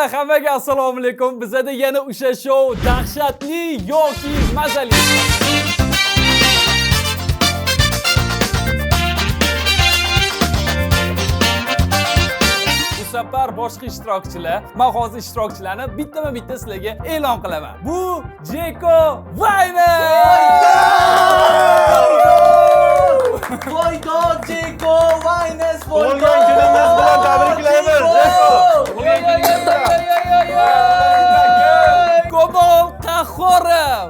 Avvalo hammaga assalomu alaykum. Bizda yana o'sha show dahshatli yoki mazali. Bu safar boshqa ishtirokchilar, men hozir ishtirokchilarni bittama-bitta sizlarga e'lon qilaman. Bu Jeko Vayner! Boykot Jeko Vayner Bo'lgan kuningiz bilan tabriklaymiz. Komol Qahhorov!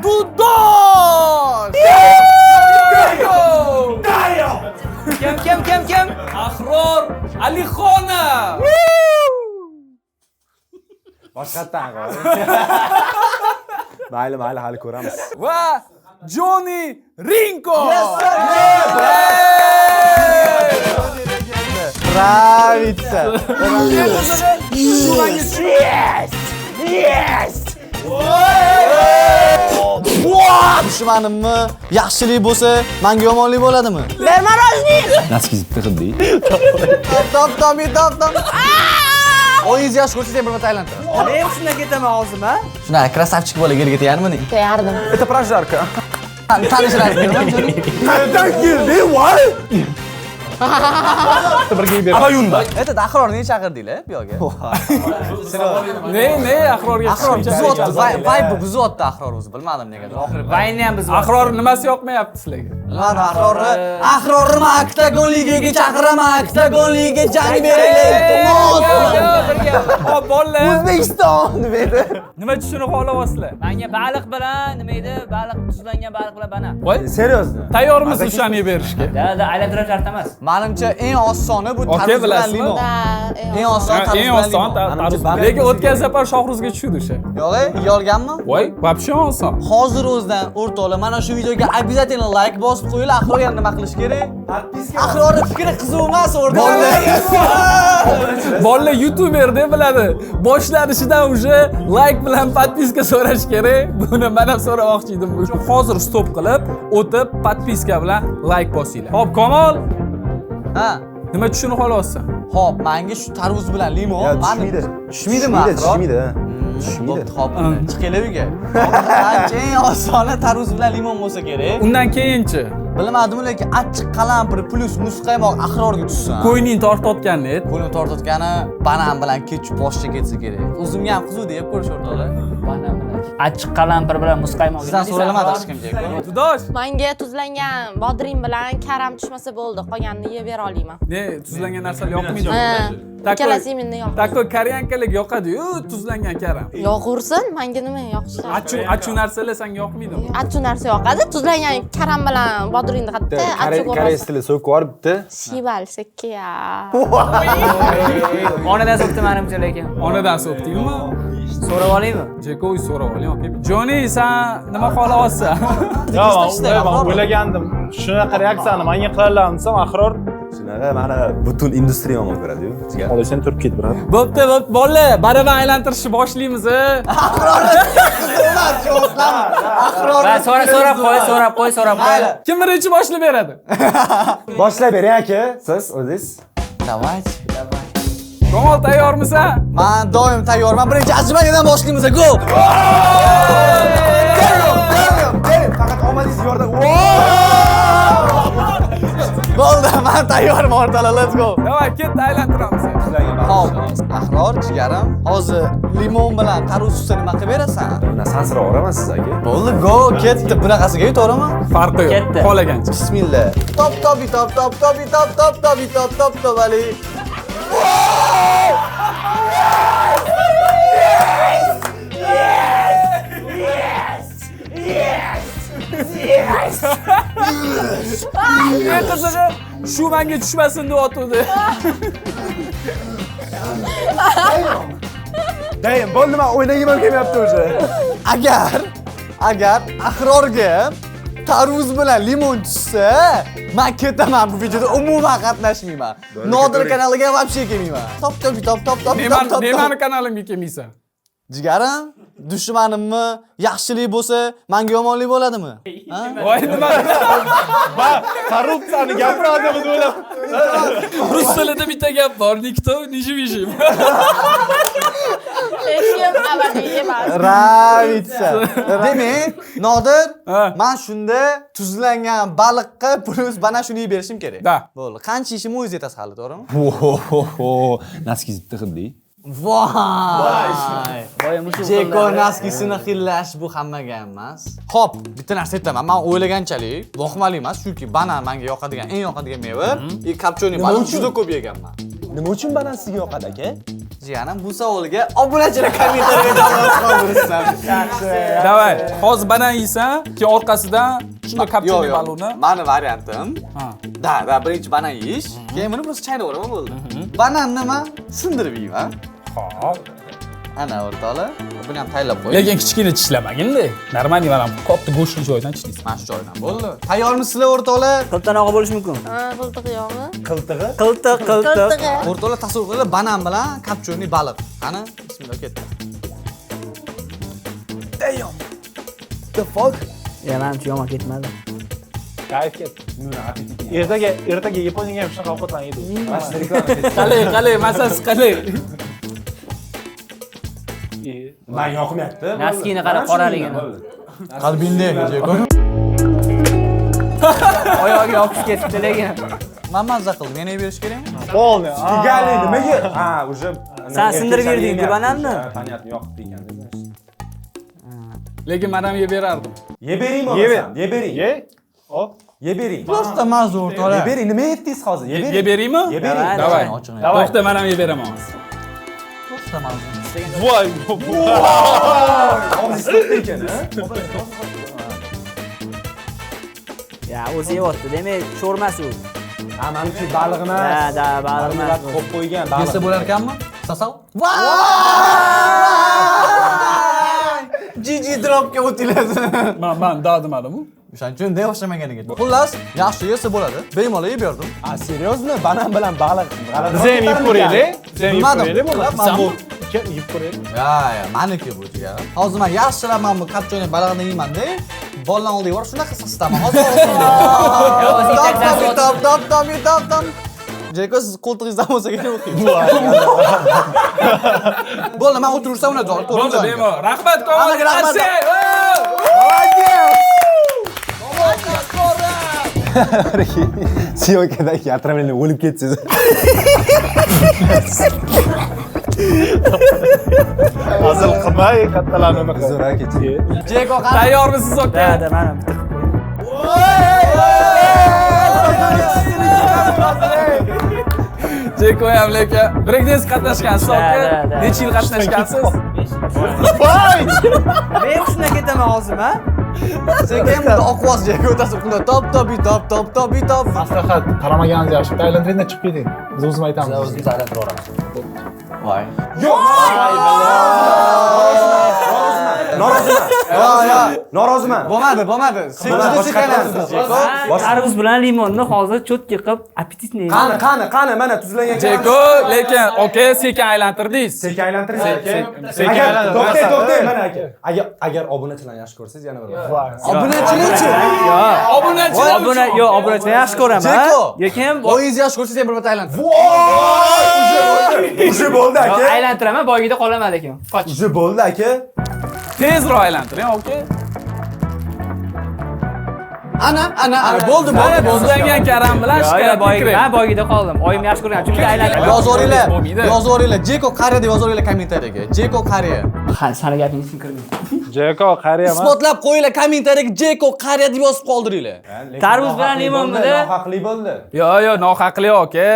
Dudosh! Kim? Ahror Alixonov! Boshqatdan qol. Mayli, hali ko'ramiz. Va Johnny Rinko! Pravitsa. Dushmanimmi yaxshilik bo'lsa, menga yomonlik bo'ladimi? Naskizibdi xuddi. Top. O'yingiz yaxshi ko'rsa, bir marta aylantirasiz. Men shunday ketaman hozir, ha? Shunday krasavchik bola yerga tegayapmini? Tayardim. Это прожарка. Tanishlarni Qayerdan keldi, voy? Birga ber. Abayunda. Это Dahrorni chaqirdinglar bu yoqqa. Ne Ahrorga Ahror buzyapti, vibe buzyapti Ahror o'zi, bilmadim negadir. Vayni ham biz. Ahror nimasi yoqmayapti sizlarga? Mana Ahrorni Oktagon ligaga chaqiraman, Oktagon ligaga jang beraylik. Hop, bolalar. O'zbekiston dedi. Nima tushunib qolyapsizlar? Menga baliq bilan nima edi? Baliq tuzlangan baliq bilan bana. Voy, Seriyozmi? tayyormisiz o'shani berishga? Da aylantirib shart emas. Menimcha eng osoni bu Okey, tarvuz bilan bilasizmi? limon. Eng oson Eng tarvuz oson bilan limon. tarvuz. Lekin o'tgan safar Shohruzga tushdi o'sha. Yo'q, yolganmi? Voy, вообще oson. Hozir o'zidan o'rtoqlar, mana shu videoga обязательно like bosib qo'yinglar. Ahrorga nima qilish kerak? Ahrorning fikri qiziq emas o'rtoqlar. Bolalar youtuber deb biladi. Boshlanishidan уже like bilan podpiska so'rash kerak. Buni men ham so'ramoqchi edim. Hozir stop qilib, o'tib podpiska bilan like bosinglar. Hop, Komol, Ha. nima tushunib qolyapsan? Hop, menga shu tarvuz bilan limon. Tushmaydi. Tushmaydimi Ahror? Tushmaydi. Bo'pti, hop. Chiqinglar uyga. Qancha eng osoni tarvuz bilan limon bo'lsa kerak. Undan keyinchi Bilmadim, lekin achchiq qalampir plus muzqaymoq Ahrorga tushsa. qo'yning tortayotgan ed. Buni tortayotgani banan bilan ketchup boshga ketsa kerak. O'zimga ham qiziq deb ko'rish o'rtoqlar. Banan bilan. Achchiq qalampir bilan muzqaymoq. Sizdan so'ralamadi hech kim Jeko. Dudosh, Menga tuzlangan bodring bilan karam tushmasa bo'ldi. Qolganini yeb bera olaman. ne tuzlangan narsalar yoqmaydi. Ikkalasi menga yoqadi. Tako koreyankalik yoqadi-yu, tuzlangan karam. Yoqursin, menga nima yoqishadi? Achu narsalar senga yoqmaydimi? Achchu narsa yoqadi. Tuzlangan karam bilan bodringni qatda achchu Koreys ko'rasiz. tili so'kib yuboribdi. Shival sekkiya. Onadan so'kdi menimcha lekin. Onadan so'qdingmi? So'rab olaymi? Jeko so'rab oling, okey. Joni, sen nima xohlayapsan? Men o'ylagandim. Shunaqa reaksiyani menga qilalarmi desam, Ahror shunaqa mana butun industriya yomon ko'radi-yu. Hozir sen turib ket, brат. Bo'pti, bolalar, baravan aylantirishni boshlaymiz. Va so'rab qo'y. Kim birinchi boshlab beradi? Boshlab bering aka, siz o'zingiz. Давайте. Komol, tayyormisan? Men doim tayyorman. Birinchi ajmagadan boshlaymiz. Go! Bering, faqat omadingiz yordam. Bo'ldi, men tayyorman o'rtoqlar. Let's go. Davay, ketdi, aylantiramiz. Hop, Ahror jigarim, hozir limon bilan tarvuz sutini nima qilib berasan? Buni sansirab o'raman siz aka. Bo'ldi, go, ketdi. Bunaqasiga to'g'rimi? Farqi yo'q. Ketdi. Xohlagancha. Bismillah. Top ali. Ne qizig'i, shu menga tushmasin deb o'tdi. Dayin, bo'ldi, men o'ynagim kelmayapti o'sha. Agar Ahrorga tarvuz bilan limon tushsa, men ketaman bu videoda umuman qatnashmayman. Nodir kanaliga вообще kelmayman. Top. Nemani kanalimga kelmaysan? Jigarim, dushmanimmi, yaxshilik bo'lsa, menga yomonlik bo'ladimi? Ha? Voy nima? Korrupsiyani gapiradi deb o'ylab. Rus tilida bitta gap bor. Nikto, nijivishim. Hech kim abadiy emas. Ravitsa. Demak, Nodir, Ha. men shunda tuzlangan baliqqa plus mana shuni berishim kerak. Da. Bo'ldi. Qancha ishimni o'zingiz yetasiz hali, to'g'rimi? Naskiz bitta xildi. Voy! Voy, mushuk Jeko naskisini xillash bu hammaga emas. Xo'p, bitta narsa aytaman. Men o'ylaganchalik voqmali emas, chunki banan menga yoqadigan, eng yoqadigan meva. Kapchoni baliq juda ko'p yeganman. Nima uchun banan sizga yoqadi aka? Jigarim, bu savolga obunachilar kommentariyga javob qoldirishsan. Davay, hozir banan yeysan, keyin orqasidan shunday kapchani baloni. Mani variantim. Ha. Da, birinchi banan yeyish, keyin buni просто chaynaveraman bo'ldi. Banan nima? Sindirib yeyman. Xo'p. Ana o'rtoqlar, buni ham tayyorlab qo'ying. Lekin kichkina tishlamaginda. Normal mana katta go'shtli joydan tishlaysiz. Mana shu joydan bo'ldi. Tayyormisizlar o'rtoqlar? Qiltanog'i bo'lishi mumkin. Ha, qiltiq yog'i. Qiltig'i? Qiltiq. Qiltig'i. O'rtoqlar tasavvur qilinglar, banan bilan kapchoni baliq. Qani, bismillah ketdi. Ya, menimcha yomon ketmadi. Kayf ketdi. Ertaga Yaponiyaga ham shunaqa ovqatlarni yeydi. Qalay, masasi qalay. Men yoqmayapti. Naskini qarab qoraligini. Qalbingda Jeko. Oyog'i yopib ketibdi lekin. Men mazza qildim. Yana berish kerakmi? Polni. Gali nimaga? Ha, уже. Sen sindirib berding-ku bananni. Понятно, yoqib degan. Lekin men ham yeb berardim. Ye beraymi o'zim? Ye bering. Ye. Hop. Ye bering. Prosta mazza o'rtoqlar. Ye bering. Nima yetdingiz hozir? Ye bering. Yeb beraymi? Ye bering. Davay. Oching. To'xta, men ham yeb beraman. Prosta mazza. Voy. Hozir islatdi ekan, ha? Ya, o'zi yeyapti. Demak, sho'rmas u. Ha, menimcha baliq emas. Da, baliq emas. Qo'yib qo'ygan Yesa baliq. bo'lar ekanmi? Sasal? Jiji dropga o'tiladi. Men dadimadimu. O'shaning uchun deya boshlamagan ekan. Xullas, yaxshi yesa bo'ladi. Bemalol yeb berdim. A, seriyozmi? Banan bilan baliq. Biz ham yeb ko'raylik. Biz ham yeb ko'raylik bo'lmasa. Men bu Yeb ko'raylik. Ya, meniki bu jigarim. Hozir men yaxshilab men bu kapchoni baliqni yeyman-da. Bollan oldiga borib shunaqa sistaman. Hozir. Top. Jeko, siz qo'ltig'ingizdan bo'lsa kerak o'qing. Bo'ldi, men o'tirsam uni joy. Bo'ldi, bemalol. Rahmat, Hammaga rahmat. Syomkadagi отравление o'lib ketsangiz. Hazil qilmay, kattalarni nima qilib. Zo'r kechi. Jeko, qani? Tayyormisiz, aka? Da, mana bitta. Jeko ham lekin breakdance qatnashgansiz, aka? Necha yil qatnashgansiz? Men shunday ketaman hozir, ha? Sekin bunda oqvoz Jeko o'tasiz. Bunda top. Maslahat, qaramaganingizga yaxshi. Tailanddan chiqib keting. Biz o'zimiz aytamiz. O'zimiz aylantirib yuboramiz. Voy. Noroziman. Bo'lmadi. Sen juda sekinlashsiz, Jeko. Tarvuz bilan limonni hozir cho'tki qilib apetitni. Qani, mana tuzlangan. Jeko, lekin aka sekin aylantirdingiz. Sekin aylantiring. Sekin aylantiring. To'xtang, mana aka. Agar obunachilarni yaxshi ko'rsangiz yana bir. Obunachilik-chi? Obunachilar yaxshi ko'raman. Jeko. Lekin O'yingizni yaxshi ko'rsangiz ham bir marta aylantiring. Уже bo'ldi aka. aylantiraman, boyagida qolaman lekin. Qoch. Уже bo'ldi aka. Tezroq aylantiring, aka. Ana. Bo'ldi. Tuzlangan karam bilan shikoyat boyagida, boyagida qoldim. Oyim yaxshi ko'rgan, chunki aylantirib. Yozoringlar. Jeko qariya deb yozoringlar kommentariyaga. Jeko qariya. Ha, sani gapingizga kirdim. Jeko qariya emas. Isbotlab qo'yinglar kommentariyaga Jeko qariya deb yozib qoldiringlar. Tarvuz bilan limonmidi? Nohaqli bo'ldi. Yo'q, nohaqli, aka.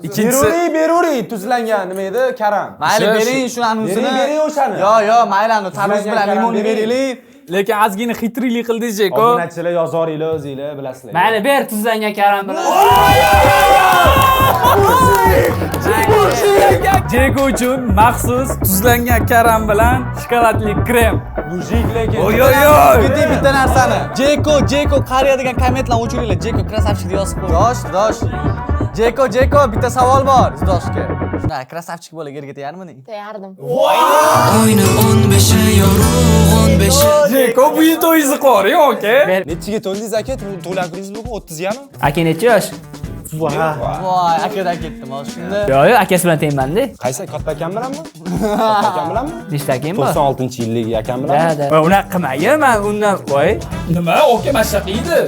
Ikkinchisi Beruri tuzlangan nima edi? Karam. Mayli, bering shu anusini. Bering o'shani. Yo'q, mayli, tarvuz bilan limonni beraylik. lekin ozgina xitriylik qildingiz, Jeko. Obunachilar yozoringlar o'zinglar bilasizlar. Mayli, ber tuzlangan karam bilan. Jeko uchun maxsus tuzlangan karam bilan shokoladli krem. Mujik lekin. Bitta narsani. Jeko qariya degan kommentlarni o'chiringlar. Jeko krasavchik deb yozib qo'y. Dosh. Jeko, bitta savol bor Zdoshga. Shuna, krasavchik bola yerga tegardimi? Tegardim. Jeko bu yil to'yingizni qo'ring, aka. Nechiga to'ldingiz aka? To'lantiringiz bugun 30 gami? Aka necha yosh? Voy, akadan ketdim hozir shunda. Yo'q, akasi bilan tengmanda. Qaysi katta akam bilanmi? Katta akam bilanmi? Nechta akam bor? 96-yillik akam bilanmi? Da. Unaqa qilmagin, men undan voy. Nima? Aka mashaqiydi.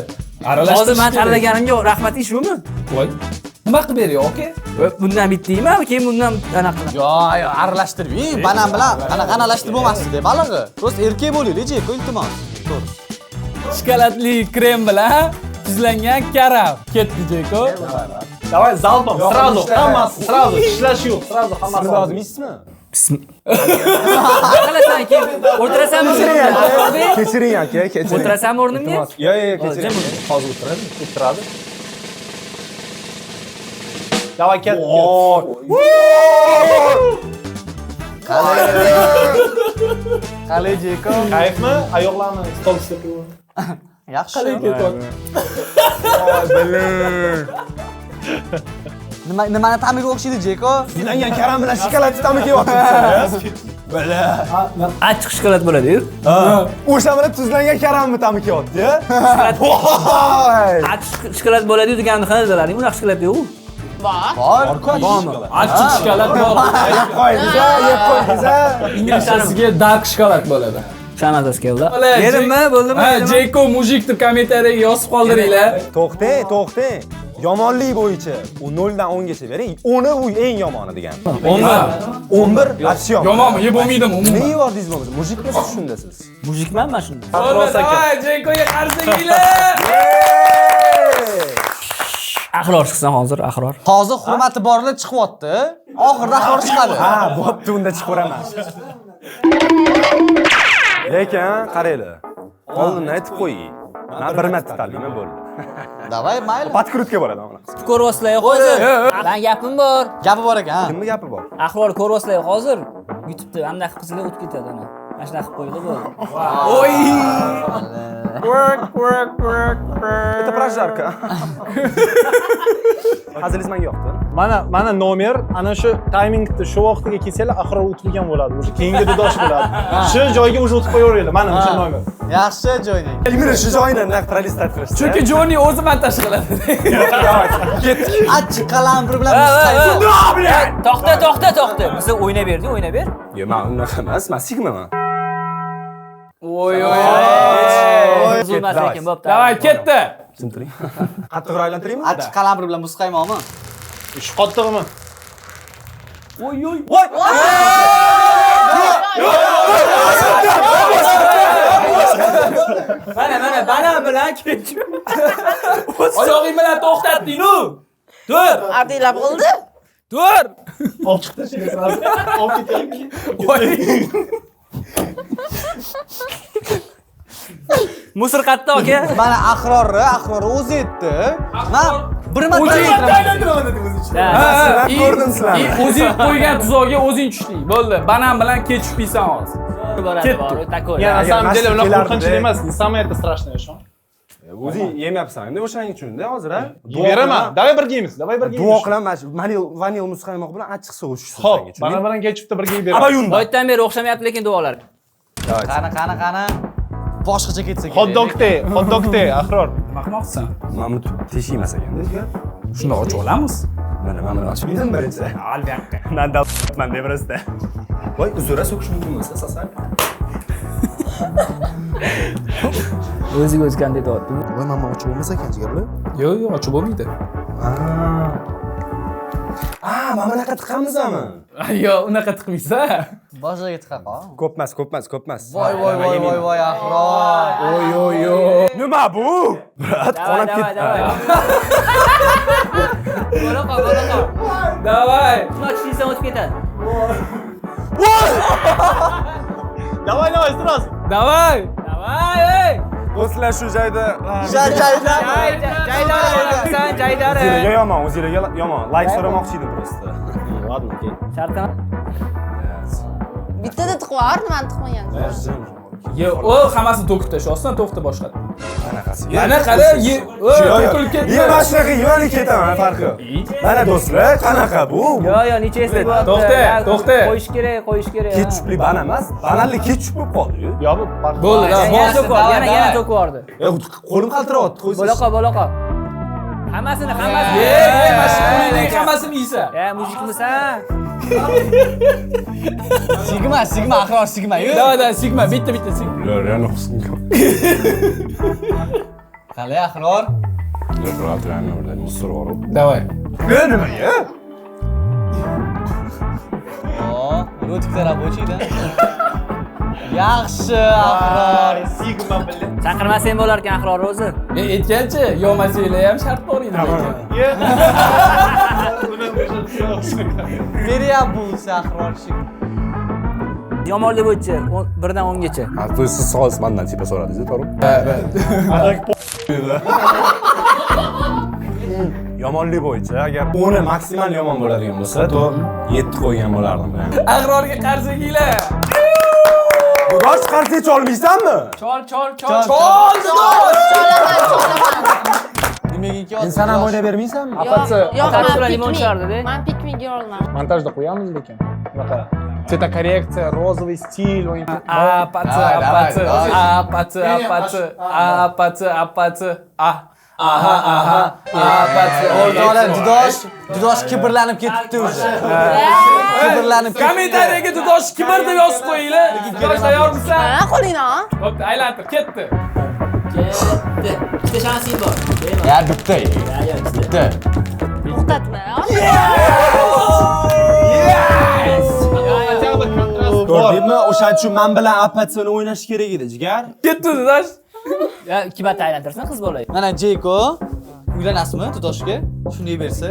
Hozir men tanlaganimga rahmating shumi? Voy. Nima qilib bering, aka? Bundan bittaymi, keyin bundan anaqa. Yo'q, aralashtirmang. Banan bilan qanaqa aralashtirib bo'lmasdi, balig'i. Prosta erkak bo'laylik, Jeko, iltimos. To'g'ri. Shokoladli krem bilan tuzlangan karam. Ketdi, Jeko. Давай залпом, сразу, hammasi, сразу, ishlash yo'q, сразу hammasi. Siz rozimisiz? Qilasan keyin o'tirasanmi? Kechiring aka, kechiring. O'tirasanmi o'rnimga? Yo'q, kechiring. Hozir o'tiradi. O'tiradi. Давай ket. Qalay Jeko? Kayfmi? Oyoqlarni stol ustiga qo'yib. Yaxshi. Nimani ta'miga o'xshaydi Jeko? Yuzlangan karam bilan shokoladni ta'mi kelyapti. Achchiq shokolad bo'ladi-yu. O'sha bilan tuzlangan karamni ta'mi kelyapti. Achchiq shokolad bo'ladi-yu deganni xonadalaring, unaqa shokolad yo'q. Bor. Bormi? Achchiq shokolad bor. Yeb qo'ydingiz. Inglizchasiga dark shokolad bo'ladi. Shamazas keldi. Yedimmi? Bo'ldimi? Ha, Jeko mujik deb kommentariyaga yozib qoldiringlar. To'xtang. Yomonlik bo'yicha u 0 dan 10 gacha bering. 10 u eng yomoni degan. 11 вообще Yomonmi? Yeb bo'lmaydimi umuman? Nega yordingiz bo'lmasa? Mujikmisiz shunda siz? Mujikman men shunda. Davay, Jekoga qarsakinglar. Ahror chiqsan hozir, ahror. Hozir hurmati borlar chiqyapti. Oxirida ahror chiqadi. Ha, bo'pti, unda chiqaveraman. Lekin qaranglar. Oldindan aytib qo'ying. Men bir marta tanlayman bo'ldi. Davay, mayli. Patkrutka bo'ladi mana. Ko'rvoslay hozir. Men gapim bor. Gapi bor ekan. Kimning gapi bor? Ahror ko'rvoslay hozir. YouTube'da anaqa qilsalar o'tib ketadi ana. Mana shunaqa qilib qo'ydi bo'ldi. Oy! Это прожарка. Hazilingiz menga yoqdi. Mana nomer, ana shu taymingda shu vaqtga kelsanglar axir o'tilgan bo'ladi. O'sha keyingi dudosh bo'ladi. Shu joyga o'sha o'tib qo'yaveringlar. Mana o'sha nomer. Yaxshi joyning. Kimni shu joyini naq prolistlat qilishdi. Chunki Joni o'zi montaj qiladi. Achchiq qalampir bilan muzqaydi. To'xta. Bizni o'ynab berdi, o'ynab ber. Yo'q, men unaqa emas, men sigmaman. Oy. Zulmat lekin bo'pti. Davay, ketdi. Tushuntiring. Qattiqroq aylantiraymi? Achchiq qalampir bilan muzqaymoqmi? Shu qattig'imi? Mana bilan ketdi. Oyog'ing bilan to'xtatding-ku. Tur. Ardinglar bo'ldi? Tur. Olib chiqdi shu olib ketyapti. Voy. Musor qatta aka. Mana ahrorni o'zi aytdi. Men bir marta Ben ko'rdim sizlarni. O'zing qo'ygan tuzog'iga o'zing tushding. Bo'ldi. Banan bilan ketib yeysan hozir. Boradi, takoy. Я на самом деле mashina unaqa qo'rqinchli kelardi. emas. Самое это страшное shu. O'zing yemayapsan endi o'shaning uchun-da hozir ha. Beraman. Давай birga yeymiz. Давай birga Duo yeymiz. qilaman shu vanil muzqaymoq bilan achchiq suv tushsin. Xo'p, mana bilan kechibda birga yeb beraman. Abayunda. Boydan beri o'xshamayapti lekin duolar. qani. Boshqacha ketsa kerak. Hot dog Ahror. Nima qilmoqchisan? Mana bu teshiymas ekan-da. Shundoq ochib olamiz. Mana ochib yedim birinchi. Albatta. Men davlatman deb rasta. Voy, uzra so'kish mumkin bo'lsa, sasan. O'ziga o'zi qanday deyapti? Voy, mana ochib bo'lmas ekan jigarlar. Yo'q, ochib bo'lmaydi. Mana bunaqa tiqamizmi? Yo'q, unaqa tiqmaysan. Boshiga tiqaqa. Ko'pmas. Voy ahror. Oy. Nima bu? Brat, qonab ketdi. Bo'laqa. Davay. Nima chiysan o'tib ketadi. Давай, сразу. Davay. Ey! Do'stlar shu joyda Jaydari. o'zingizga yomon. Like so'ramoqchi edim просто. Ладно, okey. Shartmi? Bittada tiqvar, nimani tiqmagan. O hammasini to'kib tashlashdan to'xta boshqa. Qanaqasi? Mana qara, to'kilib ketdi. Mana shunaqa yemani ketaman, farqi yo'q. Mana do'stlar, qanaqa bu? Yo, necha esda To'xta. Qo'yish kerak. Ketchupli bana emas, bananli ketchup bo'lib qoldi-yu. Yo bu Bo'ldi, Yana to'kib yubordi. Qo'lim qaltiryapti, qo'ysa. Bo'loqa. Hammasini. Mashg'ulning hammasini yeysa. Mujikmisan? Sigma, Ahror Sigma-yu. Davay, sigma, bitta sigma. Lorani husnga. Qalay Ahror? Lorani o'rdan mustirib. Davay. Nimaga? Rotik rабочий-da. Yaxshi Ahror. Chaqirmasang bo'lar ekan Ahror o'zi. Aytganchi, yo'masanglar ham shart bor edi lekin. Beryapsiz Ahror shik. Yomonlik bo'yicha 1 dan 10 gacha. Ha, to siz so'z mendan tipa so'radingiz, to'g'ri? Yomonlik bo'yicha agar 10 maksimal yomon bo'ladigan bo'lsa, to 7 qo'ygan bo'lardim. Agrorga qarshi kiylar. Bosh qarshi cholmaysanmi? Chol. Nimaga Sen ham o'ynab bermaysanmi? Yo'q, limon chiqardi-da. Men piknik yolman. Montajda qo'yamiz lekin. Bunaqa цветокоррекция, розовый стиль, Dudosh kibrlanib ketibdi o'zi. Kibrlanib ketdi. Kommentariyaga Dudosh kimir deb yozib qo'yinglar. Dudosh tayyormisan? Ha, qo'lingni. Bo'pti, aylantir, ketdi. Bitta shansing bor. Ya bitta. Bitta. To'xtatma. Ko'rdingmi? O'shaning uchun men bilan apatsini o'ynash kerak edi, jigar. Ketdi Dudosh. Ya, 2 marta aylantirsin qiz bola. Mana Jeko uylanasizmi Dudoshga? Shunday bersa.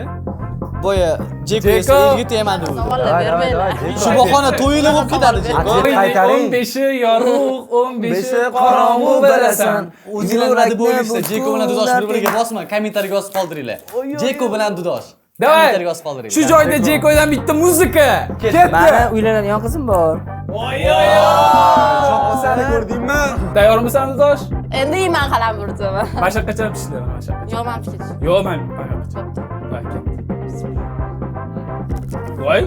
Boya Jeko esa elga tegmadi u. Savollar bermaylar. Shu bahona to'yini bo'lib ketadi Jeko. Qaytaring. 15i yorug', 15i qorong'u bilasan. O'zinglar bo'lishsa Jeko bilan Dudosh bir-biriga bosma, kommentariyaga yozib qoldiringlar. Jeko bilan Dudosh. Davay. Kommentariyaga yozib qoldiringlar. Shu joyda Jeko'dan bitta muzika. Mana uylanadigan qizim bor. Seni ko'rdingmi? Tayyormisan Dudosh? Endi yeyman qalamburchimi? Mashaqqatchi ishlayman, mashaqqatchi. Yo'q, men pishib. Yo'q, men mashaqqatchi. Voy.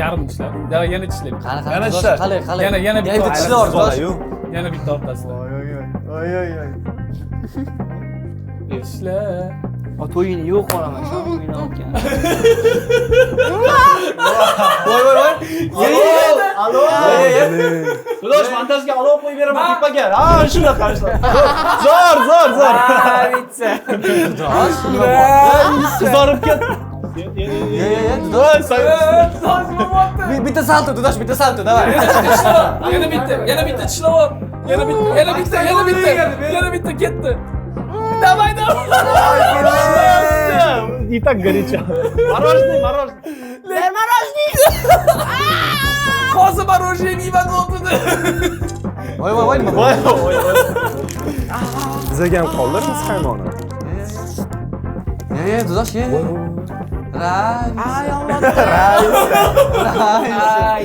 Yarim ishlar. Davay, yana tishlayman. Yana ishlar. Qalay. Yana bitta tishlar Dudosh. Yana bitta orqasida. Ishla. To'yini yo'q qo'raman, shu uyini olgan. Voy. Alo. Dudosh montajga olov qo'yib beraman tipaga. Ha, shunaqa. Zo'r. Bitsa. Dudosh. Qizarib ketdi. Dudosh. Bitta salto Dudosh, bitta salto, davay. Yana bitta tishlab. Yana bitta ketdi. Давай. И так горячо. Мороженое. Ber marojnik. Hozir morojiye yeyman o'tdi. Voy, nima? Voy. Bizga ham qoldi biz qaymoni. Ye, Dudosh ye. Ray.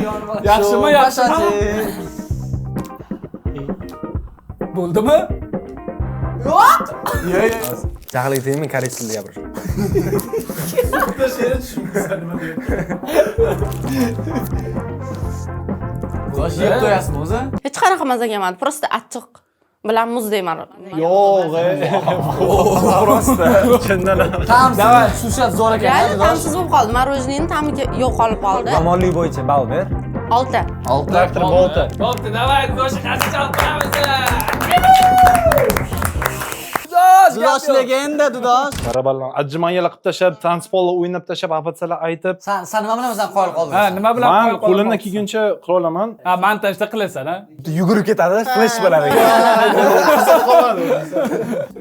Yomon. Yaxshimi? Bo'ldimi? Yo'q. Jahli tegmi, koreys tilida gapirish. Dudosh yeb qo'yasizmi o'zi? Hech qanaqa mazza kelmadi. Prosta achchiq bilan muz deyman. Yo'q. Просто chindan. Davay, sushat zo'r ekan. Ya'ni ta'msiz bo'lib qoldi. Marojniyning ta'mi yo'qolib qoldi. Yomonlik bo'yicha ball ber. 6. Traktor bolta. Bo'pti, davay, Dudoshga qarshi chaltiramiz. Dudosh legenda Dudosh. Baraballan. Ajjimanyalar qilib tashab, tanspolni o'ynab tashab, afatsalar aytib. Sen nima bilan o'zing qo'yib qolding? Ha, nima bilan Men qo'limdan kelguncha qila olaman. Ha, montajda qilasan, ha? Yugurib ketadi, flash bo'ladi.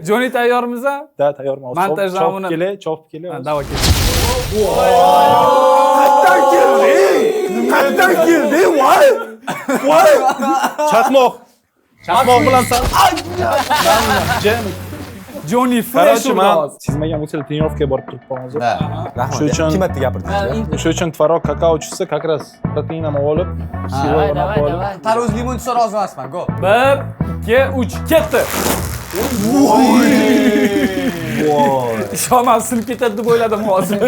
Joni tayyormiz-a? Da, tayyorman. Montajdan uni chop kele. Davay ket. Qatdan keldi? Voy. Chaqmoq bilan san. Jam. Joni fresh Короче, urdi men hozir. sezmagan bo'lsangiz trenirovkaga borib turibman hozir. Da. Rahmat. Shu uchun- Kim marta gapirdingiz? O'sha uchun tvorog kakao chuchsa, как раз proteinini olib, Давай, давай, olib. давай. Tarvuz limon tusa rozi emasman. Go. 1, 2, 3 ketdi. Ishonmam sinib ketadi deb o'yladim hozir.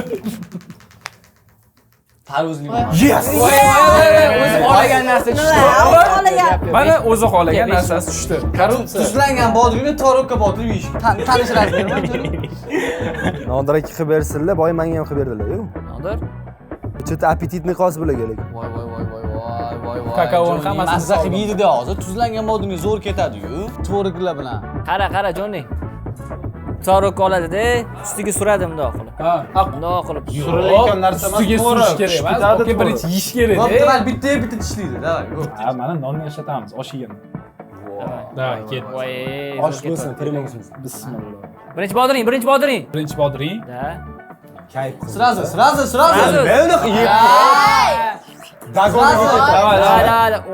Tarvuz limon. Yes! O'zi xohlagan narsa tushdi. Mana o'zi xohlagan narsasi tushdi. Tuzlangan bodringni tvorogga botirib yeyish. Tanishlar berman. Nodir aka qilib bersinlar, boy menga ham qilib berdilar-ku. Nodir. Chet appetitni qos bo'lagan. Voy voy voy voy voy voy. Kakaoni hammasini mazza qilib yeydi-da hozir. Tuzlangan bodringni zo'r ketadi-yu. Tvoroglar bilan. Qara, Joni. Tvorogga oladi-da, ustiga suradi bundoq qilib. Ha, Bundoq qilib. Surilayotgan narsa emas, ustiga surish kerak emas. Yoki birinchi yeyish kerak. Bo'pti, mana bitta tishlaydi. Davay, go. Ha, mana nonni yashatamiz, osh yegan. Davay, ket. Voy. Osh bo'lsin, tirim bo'lsin. Bismillah. Birinchi bodring. Birinchi bodring. Da. Kayf. Srazi. Ben de yeb. Dagonga ketdi. Davay.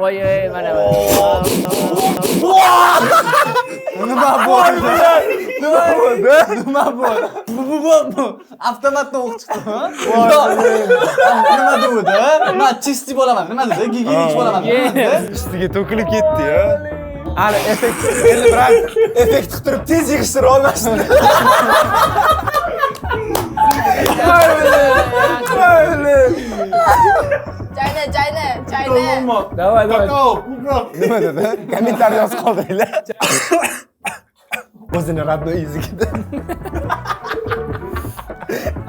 Voy, mana. Nima bo'ldi? Nima bo'ldi? Bu. Avtomatdan o'q chiqdi. Nima dedi? Men chisti bo'laman. Nima dedi? Giginik bo'laman. Ustiga to'kilib ketdi-ya. Hali effekt, endi biroq effekt qilib turib tez yig'ishtira olmasdi. Jayna. Davay. Nima dedi? Kommentar yozib qoldiringlar. O'zini родной языкida.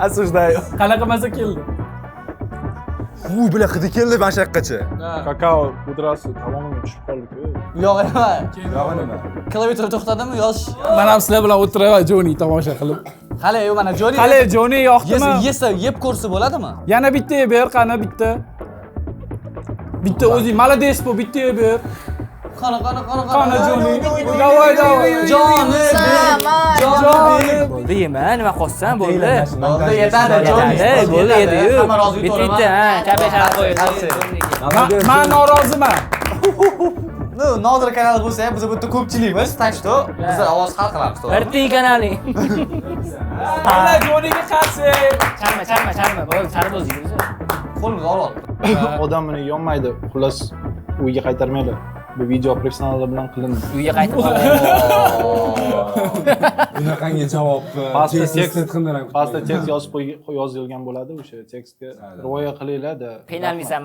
Осуждаю. Qanaqa maza keldi? Uy, bular hidi keldi mana shu yoqqacha. Kakao pudrasi tamomila tushib qoldi-ku. Yo'q, nima? Yog'i nima? Klaviatura to'xtadimi? Yosh. Men ham sizlar bilan o'tiraman Joni tomosha qilib. Qale, mana Joni. Qale Joni yoqdimi? Yeb ko'rsa bo'ladimi? Yana bitta yeb ber, qani bitta. Bitta o'zing malades bu, bitta yeb ber. Qani. Qani Joni. Davay. Joni. Bo'ldi, yema, nima qolsan, bo'ldi. Bo'ldi, yetadi, Joni. Bo'ldi, yedi-yu. Hamma rozi Bitta, ha, chap-chap qo'ydi. Men noroziman. No, Nodir kanali bo'lsa ham biz bu yerda ko'pchilikmiz, tak что biz ovoz hal qilamiz. Birinchi kanaling. Mana Joniga qarshi. Charma, bo'ldi, sarboz yeymiz. Qo'limiz og'riyapti. Odam buni yonmaydi. Xullas, uyga qaytarmaylar. Bu video professionallar bilan qilindi. Uyga qaytib Bunaqangi javobni Pastda tekst yozilgan bo'ladi, o'sha tekstga rioya qilinglar-da. qiynalmaysan.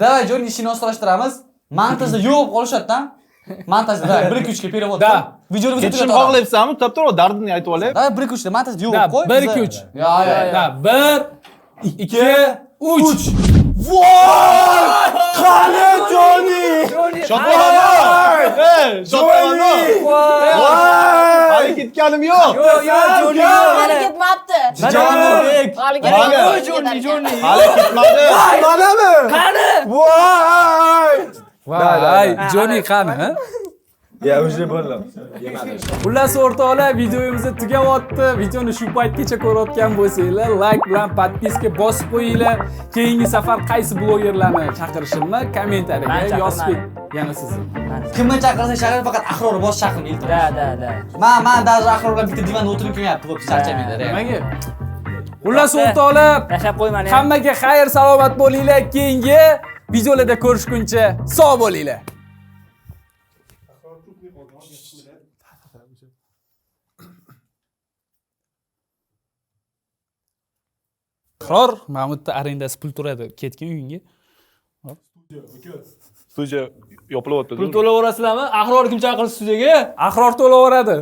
Давай, Joni ishini osonlashtiramiz. Montajda yo'q qolishadi-da. Montajda 1-2-3 ga перевод. Da. Videoni Ketishni xohlayapsanmi? Topto'g'ri dardini aytib olay. Da 1-2-3 da montajda yo'q Da, qo'y. 1, 2, 3. Yo. Da, 1, 2, 3. Qani Joni! Shotaman! Hali ketganim yo'q. Hali ketmabdi. Jonibek. Hali Joni. Hali ketmadi. Manami? Qani? Voy, Joni qani, ha? Ya, уже bo'ldim. Xullas o'rtoqlar, videomizni tugayapti. Videoni shu paytgacha ko'rayotgan bo'lsanglar, like bilan podpiska bosib qo'yinglar. Keyingi safar qaysi blogerlarni chaqirishimni kommentariyaga yozib ket. Yana sizni. Kimni chaqirsa chaqir, faqat Ahror bosh chaqirmang, iltimos. Da. Men даже Ahror bilan bitta divanda o'tirib kelyapti, bo'pti, charchamaylar. Nimaga? Xullas o'rtoqlar, Tashlab qo'yman. hammaga xayr salomat bo'linglar. Keyingi videolarda ko'rishguncha sog' bo'linglar. Ahror, Mahmudda arendasi pul turadi. Ketgan uyingga. Studiya yopilyapti. Pul to'laverasizlarmi? Ahror kim chaqirdi studiyaga? Ahror to'laveradi.